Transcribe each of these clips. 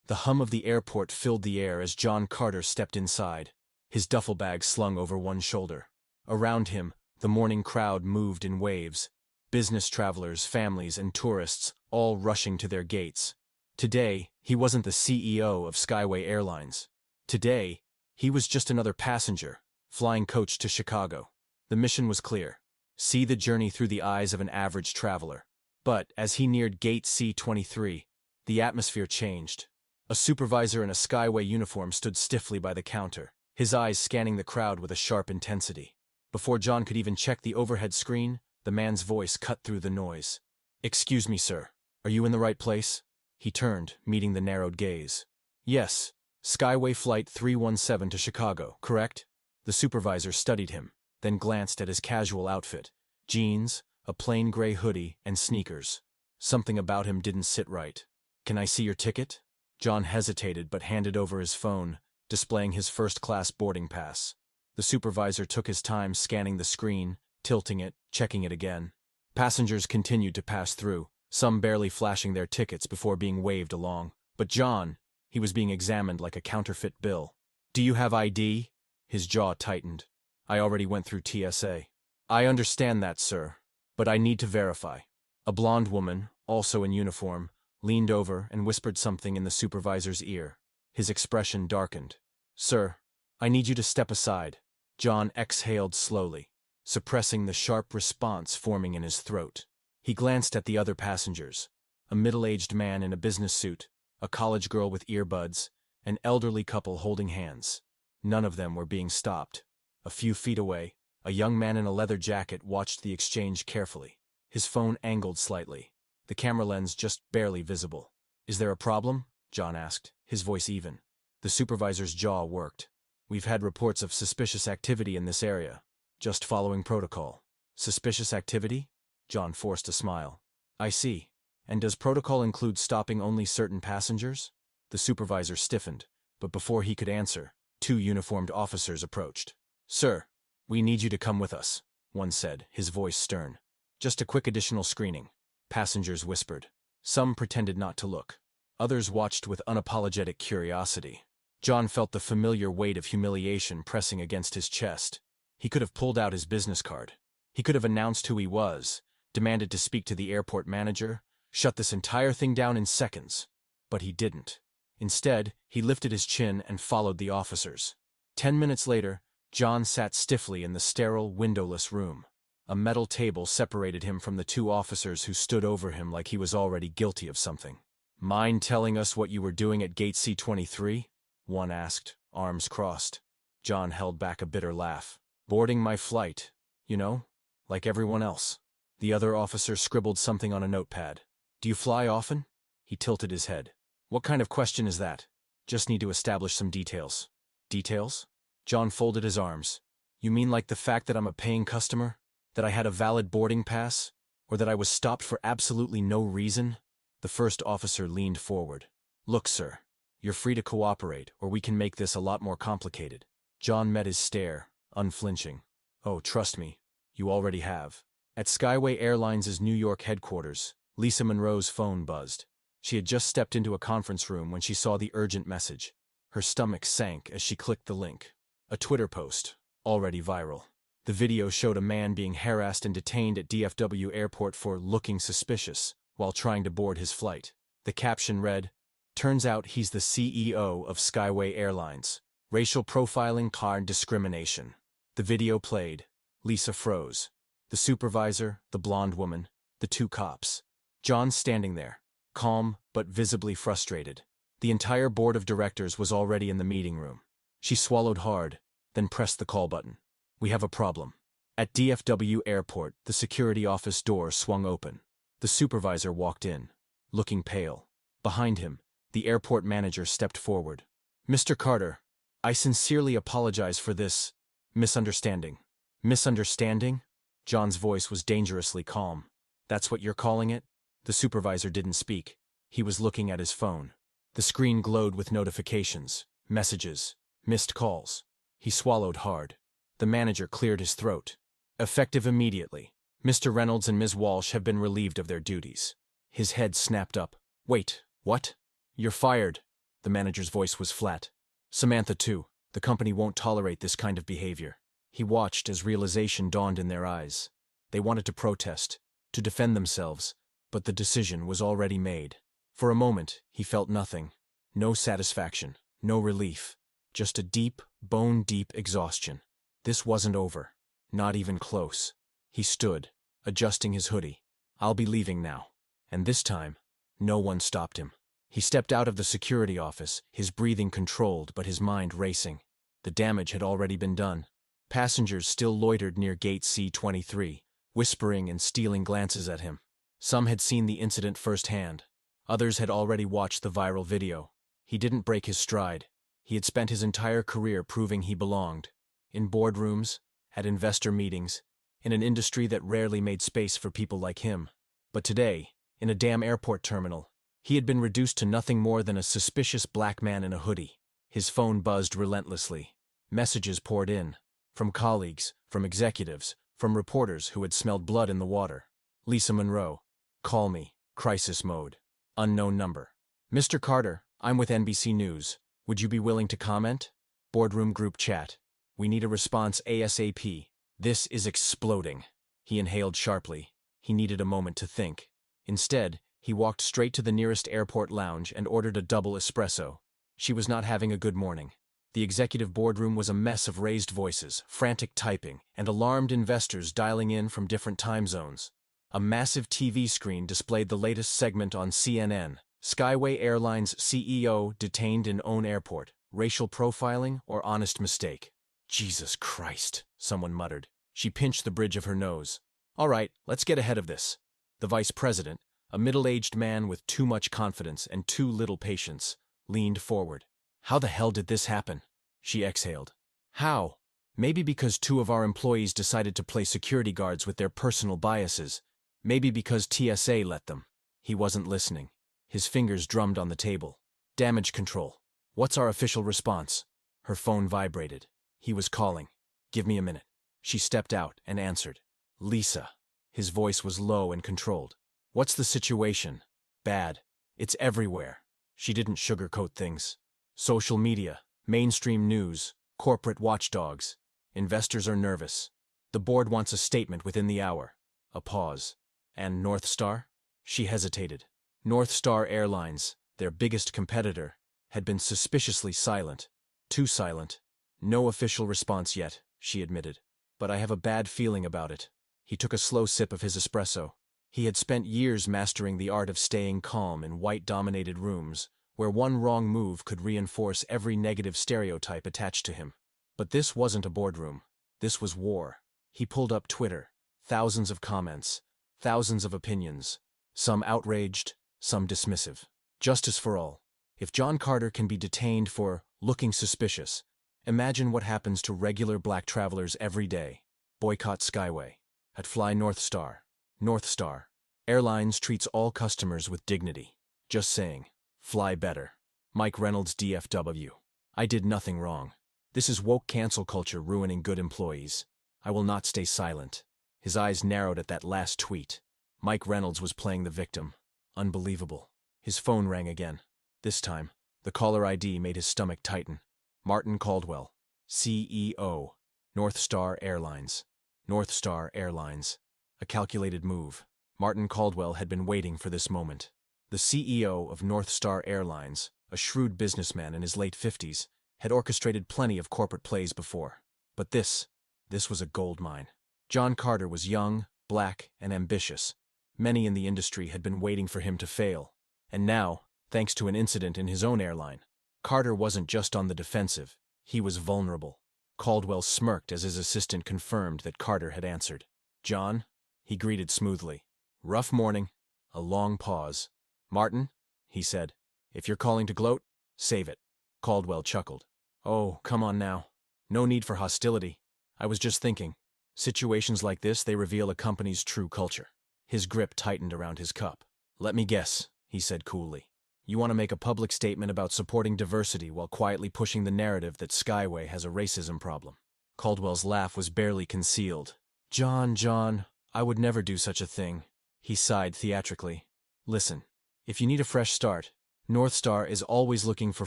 The hum of the airport filled the air as John Carter stepped inside, his duffel bag slung over one shoulder. Around him, the morning crowd moved in waves, business travelers, families, and tourists, all rushing to their gates. Today, he wasn't the CEO of Skyway Airlines. Today, he was just another passenger, flying coach to Chicago. The mission was clear: see the journey through the eyes of an average traveler. But as he neared gate C-23, the atmosphere changed. A supervisor in a Skyway uniform stood stiffly by the counter, his eyes scanning the crowd with a sharp intensity. Before John could even check the overhead screen, the man's voice cut through the noise. "Excuse me, sir. Are you in the right place?" He turned, meeting the narrowed gaze. "Yes. Skyway Flight 317 to Chicago, correct?" The supervisor studied him, then glanced at his casual outfit: jeans, a plain gray hoodie, and sneakers. Something about him didn't sit right. "Can I see your ticket?" John hesitated but handed over his phone, displaying his first-class boarding pass. The supervisor took his time scanning the screen, tilting it, checking it again. Passengers continued to pass through, some barely flashing their tickets before being waved along. But John, he was being examined like a counterfeit bill. "Do you have ID?" His jaw tightened. "I already went through TSA." "I understand that, sir. But I need to verify." A blonde woman, also in uniform, leaned over and whispered something in the supervisor's ear. His expression darkened. "Sir, I need you to step aside." John exhaled slowly, suppressing the sharp response forming in his throat. He glanced at the other passengers: a middle-aged man in a business suit, a college girl with earbuds, an elderly couple holding hands. None of them were being stopped. A few feet away, a young man in a leather jacket watched the exchange carefully, his phone angled slightly, the camera lens just barely visible. "Is there a problem?" John asked, his voice even. The supervisor's jaw worked. "We've had reports of suspicious activity in this area. Just following protocol." "Suspicious activity?" John forced a smile. "I see. And does protocol include stopping only certain passengers?" The supervisor stiffened, but before he could answer, two uniformed officers approached. "Sir, we need you to come with us," one said, his voice stern. "Just a quick additional screening." Passengers whispered. Some pretended not to look. Others watched with unapologetic curiosity. John felt the familiar weight of humiliation pressing against his chest. He could have pulled out his business card. He could have announced who he was, demanded to speak to the airport manager, shut this entire thing down in seconds. But he didn't. Instead, he lifted his chin and followed the officers. 10 minutes later, John sat stiffly in the sterile, windowless room. A metal table separated him from the two officers who stood over him like he was already guilty of something. "Mind telling us what you were doing at gate C-23? One asked, arms crossed. John held back a bitter laugh. "Boarding my flight, you know, like everyone else." The other officer scribbled something on a notepad. "Do you fly often?" He tilted his head. "What kind of question is that?" "Just need to establish some details." "Details?" John folded his arms. "You mean like the fact that I'm a paying customer? That I had a valid boarding pass? Or that I was stopped for absolutely no reason?" The first officer leaned forward. "Look, sir, you're free to cooperate, or we can make this a lot more complicated." John met his stare, unflinching. "Oh, trust me, you already have." At Skyway Airlines' New York headquarters, Lisa Monroe's phone buzzed. She had just stepped into a conference room when she saw the urgent message. Her stomach sank as she clicked the link. A Twitter post, already viral. The video showed a man being harassed and detained at DFW Airport for looking suspicious while trying to board his flight. The caption read, "Turns out he's the CEO of Skyway Airlines. Racial profiling, car discrimination." The video played. Lisa froze. The supervisor, the blonde woman, the two cops. John standing there, calm but visibly frustrated. The entire board of directors was already in the meeting room. She swallowed hard, then pressed the call button. "We have a problem." At DFW Airport, the security office door swung open. The supervisor walked in, looking pale. Behind him, the airport manager stepped forward. "Mr. Carter, I sincerely apologize for this misunderstanding." "Misunderstanding?" John's voice was dangerously calm. "That's what you're calling it?" The supervisor didn't speak. He was looking at his phone. The screen glowed with notifications, messages, missed calls. He swallowed hard. The manager cleared his throat. "Effective immediately. Mr. Reynolds and Ms. Walsh have been relieved of their duties." His head snapped up. "Wait, what?" "You're fired." The manager's voice was flat. Samantha, too. The company won't tolerate this kind of behavior. He watched as realization dawned in their eyes. They wanted to protest, to defend themselves, but the decision was already made. For a moment, he felt nothing. No satisfaction, no relief. Just a deep, bone-deep exhaustion. This wasn't over. Not even close. He stood, adjusting his hoodie. I'll be leaving now. And this time, no one stopped him. He stepped out of the security office, his breathing controlled but his mind racing. The damage had already been done. Passengers still loitered near gate C-23, whispering and stealing glances at him. Some had seen the incident firsthand. Others had already watched the viral video. He didn't break his stride. He had spent his entire career proving he belonged. In boardrooms, at investor meetings, in an industry that rarely made space for people like him. But today, in a damn airport terminal, he had been reduced to nothing more than a suspicious black man in a hoodie. His phone buzzed relentlessly. Messages poured in. From colleagues, from executives, from reporters who had smelled blood in the water. Lisa Monroe. Call me. Crisis mode. Unknown number. Mr. Carter, I'm with NBC News. Would you be willing to comment? Boardroom group chat. We need a response ASAP. This is exploding. He inhaled sharply. He needed a moment to think. Instead, he walked straight to the nearest airport lounge and ordered a double espresso. She was not having a good morning. The executive boardroom was a mess of raised voices, frantic typing, and alarmed investors dialing in from different time zones. A massive TV screen displayed the latest segment on CNN. Skyway Airlines CEO detained in own airport. Racial profiling or honest mistake? Jesus Christ, someone muttered. She pinched the bridge of her nose. All right, let's get ahead of this. The vice president, a middle-aged man with too much confidence and too little patience, leaned forward. How the hell did this happen? She exhaled. How? Maybe because 2 of our employees decided to play security guards with their personal biases. Maybe because TSA let them. He wasn't listening. His fingers drummed on the table. Damage control. What's our official response? Her phone vibrated. He was calling. Give me a minute. She stepped out and answered. Lisa. His voice was low and controlled. What's the situation? Bad. It's everywhere. She didn't sugarcoat things. Social media, mainstream news, corporate watchdogs. Investors are nervous. The board wants a statement within the hour. A pause. And North Star? She hesitated. North Star Airlines, their biggest competitor, had been suspiciously silent. Too silent. No official response yet, she admitted. But I have a bad feeling about it. He took a slow sip of his espresso. He had spent years mastering the art of staying calm in white-dominated rooms, where one wrong move could reinforce every negative stereotype attached to him. But this wasn't a boardroom. This was war. He pulled up Twitter. Thousands of comments. Thousands of opinions. Some outraged, some dismissive. Justice for all. If John Carter can be detained for looking suspicious, imagine what happens to regular black travelers every day. Boycott Skyway. At Fly North Star. North Star. Airlines treats all customers with dignity. Just saying. Fly better. Mike Reynolds DFW. I did nothing wrong. This is woke cancel culture ruining good employees. I will not stay silent. His eyes narrowed at that last tweet. Mike Reynolds was playing the victim. Unbelievable. His phone rang again. This time, the caller ID made his stomach tighten. Martin Caldwell, CEO, North Star Airlines. North Star Airlines. A calculated move. Martin Caldwell had been waiting for this moment. The CEO of North Star Airlines, a shrewd businessman in his late 50s, had orchestrated plenty of corporate plays before. But this was a gold mine. John Carter was young, black, and ambitious. Many in the industry had been waiting for him to fail. And now, thanks to an incident in his own airline, Carter wasn't just on the defensive, he was vulnerable. Caldwell smirked as his assistant confirmed that Carter had answered. John? He greeted smoothly. Rough morning. A long pause. Martin? He said. If you're calling to gloat, save it. Caldwell chuckled. Oh, come on now. No need for hostility. I was just thinking. Situations like this, they reveal a company's true culture. His grip tightened around his cup. Let me guess, he said coolly. You want to make a public statement about supporting diversity while quietly pushing the narrative that Skyway has a racism problem. Caldwell's laugh was barely concealed. John, I would never do such a thing. He sighed theatrically. Listen, if you need a fresh start, North Star is always looking for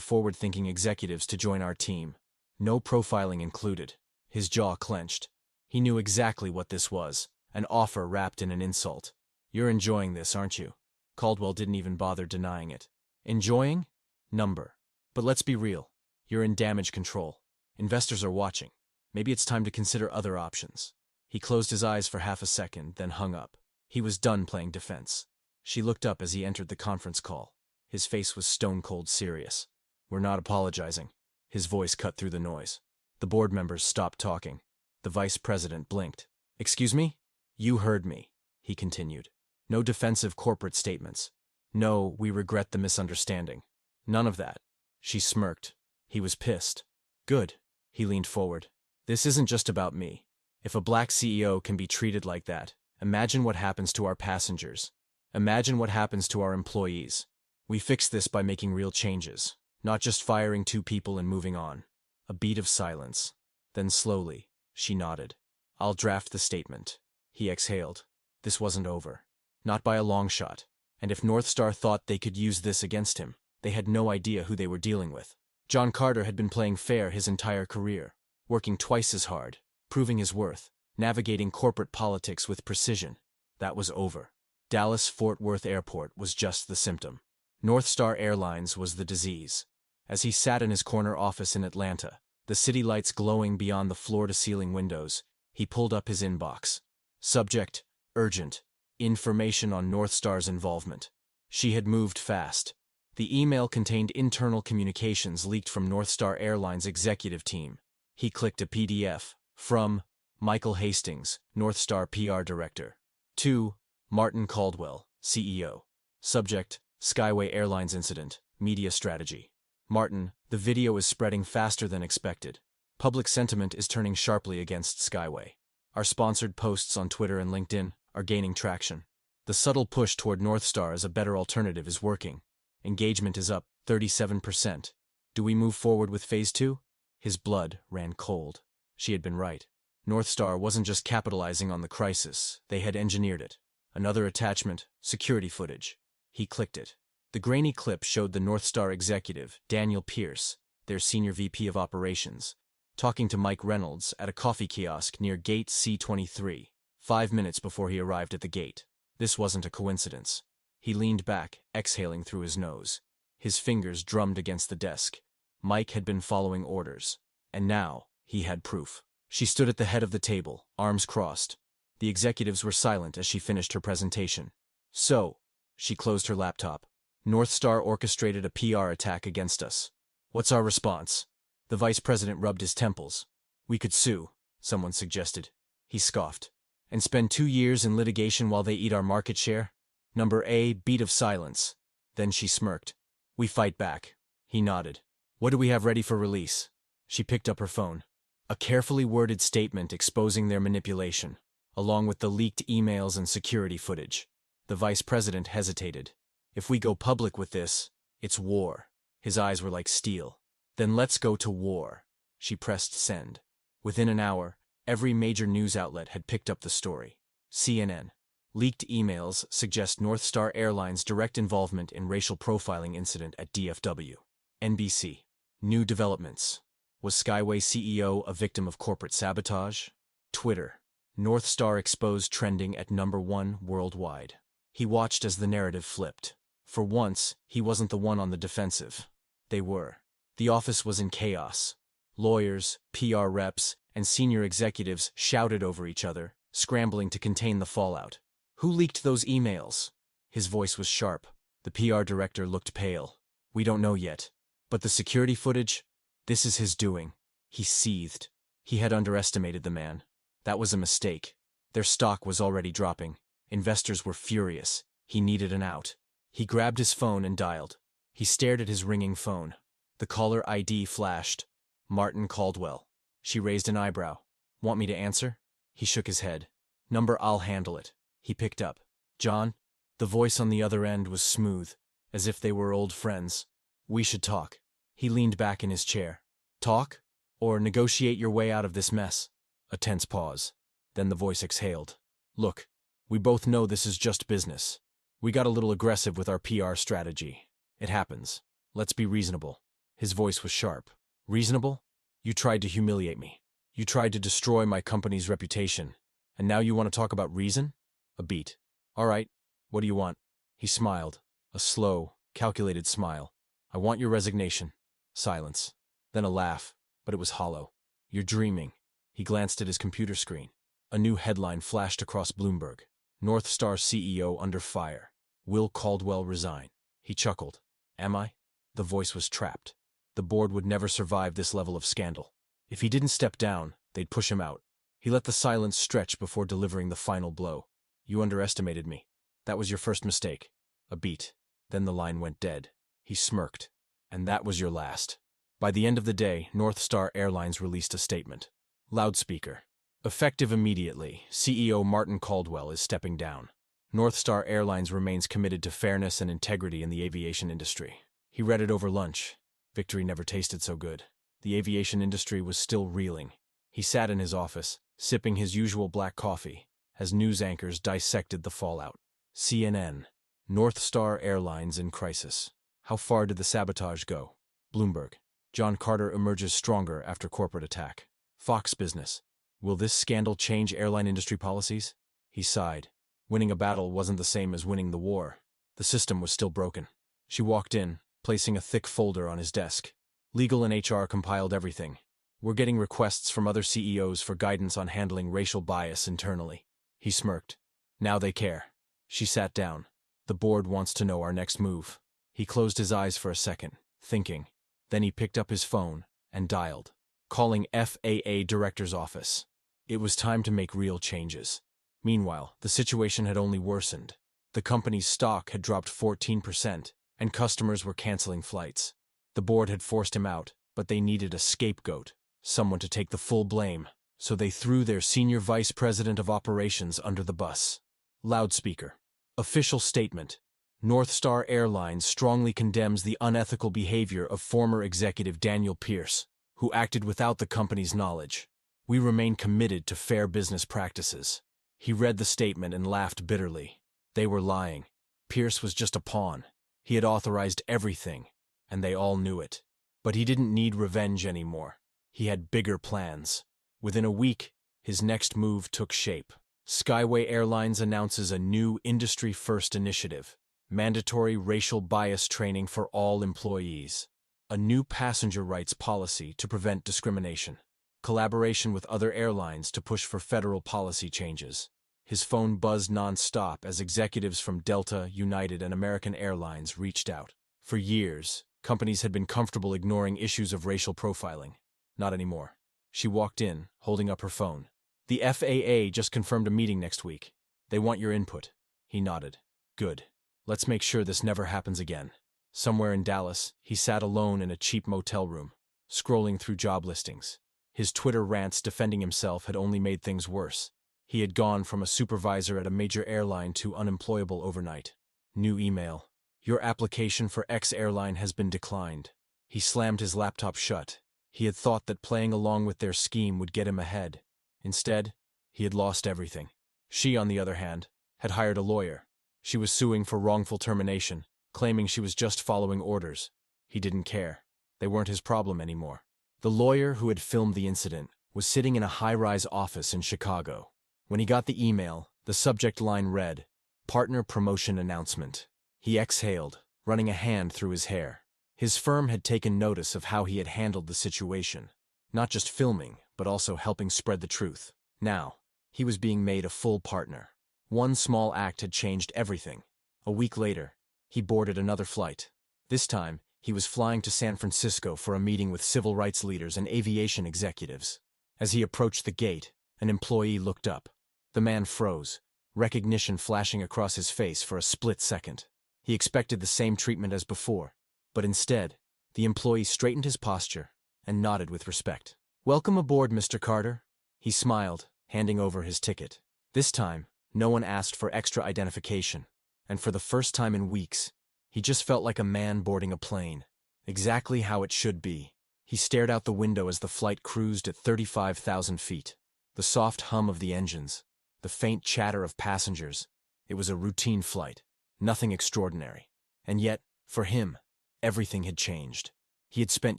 forward-thinking executives to join our team. No profiling included. His jaw clenched. He knew exactly what this was, an offer wrapped in an insult. You're enjoying this, aren't you? Caldwell didn't even bother denying it. Enjoying? Number. But let's be real. You're in damage control. Investors are watching. Maybe it's time to consider other options. He closed his eyes for half a second, then hung up. He was done playing defense. She looked up as he entered the conference call. His face was stone-cold serious. We're not apologizing. His voice cut through the noise. The board members stopped talking. The vice president blinked. Excuse me? You heard me, he continued. No defensive corporate statements. No, we regret the misunderstanding. None of that. She smirked. He was pissed. Good. He leaned forward. This isn't just about me. If a black CEO can be treated like that, imagine what happens to our passengers. Imagine what happens to our employees. We fix this by making real changes, not just firing 2 people and moving on. A beat of silence. Then slowly, she nodded. I'll draft the statement. He exhaled. This wasn't over. Not by a long shot. And if North Star thought they could use this against him, they had no idea who they were dealing with. John Carter had been playing fair his entire career, working twice as hard, proving his worth, navigating corporate politics with precision. That was over. Dallas-Fort Worth Airport was just the symptom. North Star Airlines was the disease. As he sat in his corner office in Atlanta, the city lights glowing beyond the floor-to-ceiling windows, he pulled up his inbox. Subject, urgent. Information on North Star's involvement. She had moved fast. The email contained internal communications leaked from North Star Airlines' executive team. He clicked a PDF. From Michael Hastings, North Star PR Director. To Martin Caldwell, CEO. Subject, Skyway Airlines incident, media strategy. Martin, the video is spreading faster than expected. Public sentiment is turning sharply against Skyway. Our sponsored posts on Twitter and LinkedIn are gaining traction. The subtle push toward North Star as a better alternative is working. Engagement is up 37%. Do we move forward with Phase 2? His blood ran cold. She had been right. North Star wasn't just capitalizing on the crisis, they had engineered it. Another attachment, security footage. He clicked it. The grainy clip showed the North Star executive, Daniel Pierce, their senior VP of operations, talking to Mike Reynolds at a coffee kiosk near Gate C23, 5 minutes before he arrived at the gate. This wasn't a coincidence. He leaned back, exhaling through his nose. His fingers drummed against the desk. Mike had been following orders. And now, he had proof. She stood at the head of the table, arms crossed. The executives were silent as she finished her presentation. So, she closed her laptop. North Star orchestrated a PR attack against us. What's our response? The vice president rubbed his temples. We could sue, someone suggested. He scoffed. And spend 2 years in litigation while they eat our market share? Number A, beat of silence. Then she smirked. We fight back. He nodded. What do we have ready for release? She picked up her phone. A carefully worded statement exposing their manipulation, along with the leaked emails and security footage. The vice president hesitated. If we go public with this, it's war. His eyes were like steel. Then let's go to war. She pressed send. Within an hour, every major news outlet had picked up the story. CNN. Leaked emails suggest North Star Airlines' direct involvement in racial profiling incident at DFW. NBC. New developments. Was Skyway CEO a victim of corporate sabotage? Twitter. North Star exposed trending at #1 worldwide. He watched as the narrative flipped. For once, he wasn't the one on the defensive. They were. The office was in chaos. Lawyers, PR reps, and senior executives shouted over each other, scrambling to contain the fallout. Who leaked those emails? His voice was sharp. The PR director looked pale. We don't know yet. But the security footage? This is his doing. He seethed. He had underestimated the man. That was a mistake. Their stock was already dropping. Investors were furious. He needed an out. He grabbed his phone and dialed. He stared at his ringing phone. The caller ID flashed. Martin Caldwell. She raised an eyebrow. Want me to answer? He shook his head. Number, I'll handle it. He picked up. John? The voice on the other end was smooth, as if they were old friends. We should talk. He leaned back in his chair. Talk? Or negotiate your way out of this mess? A tense pause. Then the voice exhaled. Look, we both know this is just business. We got a little aggressive with our PR strategy. It happens. Let's be reasonable. His voice was sharp. Reasonable? You tried to humiliate me. You tried to destroy my company's reputation. And now you want to talk about reason? A beat. All right. What do you want? He smiled. A slow, calculated smile. I want your resignation. Silence. Then a laugh, but it was hollow. You're dreaming. He glanced at his computer screen. A new headline flashed across Bloomberg. North Star CEO under fire. Will Caldwell resign? He chuckled. Am I? The voice was trapped. The board would never survive this level of scandal. If he didn't step down, they'd push him out. He let the silence stretch before delivering the final blow. You underestimated me. That was your first mistake. A beat. Then the line went dead. He smirked. And that was your last. By the end of the day, North Star Airlines released a statement. Loudspeaker. Effective immediately, CEO Martin Caldwell is stepping down. North Star Airlines remains committed to fairness and integrity in the aviation industry. He read it over lunch. Victory never tasted so good. The aviation industry was still reeling. He sat in his office, sipping his usual black coffee, as news anchors dissected the fallout. CNN. North Star Airlines in crisis. How far did the sabotage go? Bloomberg. John Carter emerges stronger after corporate attack. Fox Business. Will this scandal change airline industry policies? He sighed. Winning a battle wasn't the same as winning the war. The system was still broken. She walked in, placing a thick folder on his desk. Legal and HR compiled everything. We're getting requests from other CEOs for guidance on handling racial bias internally. He smirked. Now they care. She sat down. The board wants to know our next move. He closed his eyes for a second, thinking. Then he picked up his phone and dialed, calling FAA Director's office. It was time to make real changes. Meanwhile, the situation had only worsened. The company's stock had dropped 14%, and customers were canceling flights. The board had forced him out, but they needed a scapegoat, someone to take the full blame, so they threw their senior vice president of operations under the bus. Loudspeaker. Official statement. North Star Airlines strongly condemns the unethical behavior of former executive Daniel Pierce, who acted without the company's knowledge. We remain committed to fair business practices. He read the statement and laughed bitterly. They were lying. Pierce was just a pawn. He had authorized everything, and they all knew it. But he didn't need revenge anymore. He had bigger plans. Within a week, his next move took shape. Skyway Airlines announces a new industry-first initiative. Mandatory racial bias training for all employees. A new passenger rights policy to prevent discrimination. Collaboration with other airlines to push for federal policy changes. His phone buzzed non-stop as executives from Delta, United, and American Airlines reached out. For years, companies had been comfortable ignoring issues of racial profiling. Not anymore. She walked in, holding up her phone. The FAA just confirmed a meeting next week. They want your input. He nodded. Good. Let's make sure this never happens again. Somewhere in Dallas, he sat alone in a cheap motel room, scrolling through job listings. His Twitter rants defending himself had only made things worse. He had gone from a supervisor at a major airline to unemployable overnight. New email. Your application for X airline has been declined. He slammed his laptop shut. He had thought that playing along with their scheme would get him ahead. Instead, he had lost everything. She, on the other hand, had hired a lawyer. She was suing for wrongful termination, claiming she was just following orders. He didn't care. They weren't his problem anymore. The lawyer who had filmed the incident was sitting in a high-rise office in Chicago. When he got the email, the subject line read, Partner Promotion Announcement. He exhaled, running a hand through his hair. His firm had taken notice of how he had handled the situation. Not just filming, but also helping spread the truth. Now, he was being made a full partner. One small act had changed everything. A week later, he boarded another flight. This time, he was flying to San Francisco for a meeting with civil rights leaders and aviation executives. As he approached the gate, an employee looked up. The man froze, recognition flashing across his face for a split second. He expected the same treatment as before, but instead, the employee straightened his posture and nodded with respect. Welcome aboard, Mr. Carter. He smiled, handing over his ticket. This time, no one asked for extra identification, and for the first time in weeks, he just felt like a man boarding a plane. Exactly how it should be. He stared out the window as the flight cruised at 35,000 feet. The soft hum of the engines, the faint chatter of passengers. It was a routine flight, nothing extraordinary. And yet, for him, Everything had changed. He had spent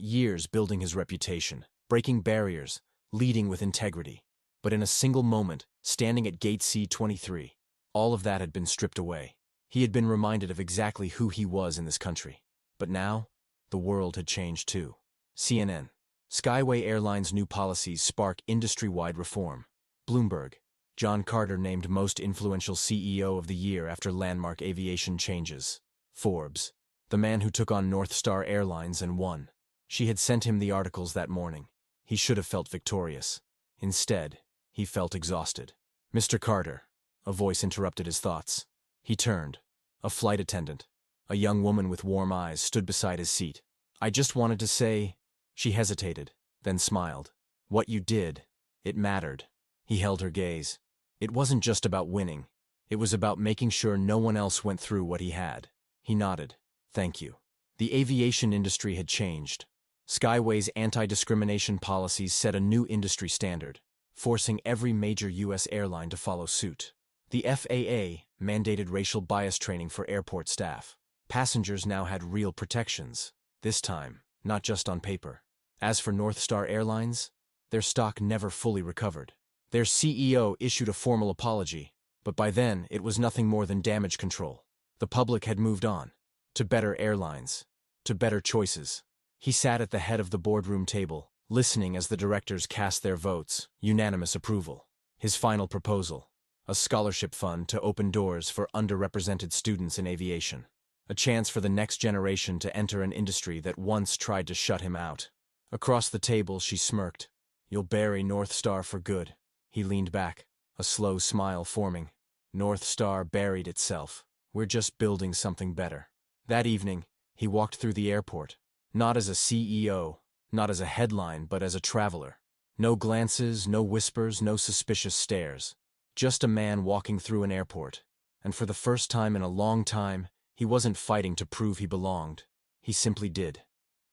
years building his reputation, breaking barriers, leading with integrity. But in a single moment, standing at gate C-23, all of that had been stripped away. He had been reminded of exactly who he was in this country. But now, the world had changed too. CNN. Skyway Airlines' new policies spark industry-wide reform. Bloomberg. John Carter named most influential CEO of the year after landmark aviation changes. Forbes. The man who took on North Star Airlines and won. She had sent him the articles that morning. He should have felt victorious. Instead, he felt exhausted. Mr. Carter. A voice interrupted his thoughts. He turned. A flight attendant, a young woman with warm eyes, stood beside his seat. I just wanted to say... She hesitated, then smiled. What you did, it mattered. He held her gaze. It wasn't just about winning. It was about making sure no one else went through what he had. He nodded. Thank you. The aviation industry had changed. Skyway's anti-discrimination policies set a new industry standard, forcing every major U.S. airline to follow suit. The FAA mandated racial bias training for airport staff. Passengers now had real protections, this time, not just on paper. As for North Star Airlines, their stock never fully recovered. Their CEO issued a formal apology, but by then it was nothing more than damage control. The public had moved on, to better airlines, to better choices. He sat at the head of the boardroom table, listening as the directors cast their votes, unanimous approval. His final proposal: a scholarship fund to open doors for underrepresented students in aviation. A chance for the next generation to enter an industry that once tried to shut him out. Across the table, she smirked. You'll bury North Star for good. He leaned back, a slow smile forming. North Star buried itself. We're just building something better. That evening, he walked through the airport, not as a CEO, not as a headline, but as a traveler. No glances, no whispers, no suspicious stares. Just a man walking through an airport. And for the first time in a long time, he wasn't fighting to prove he belonged. He simply did.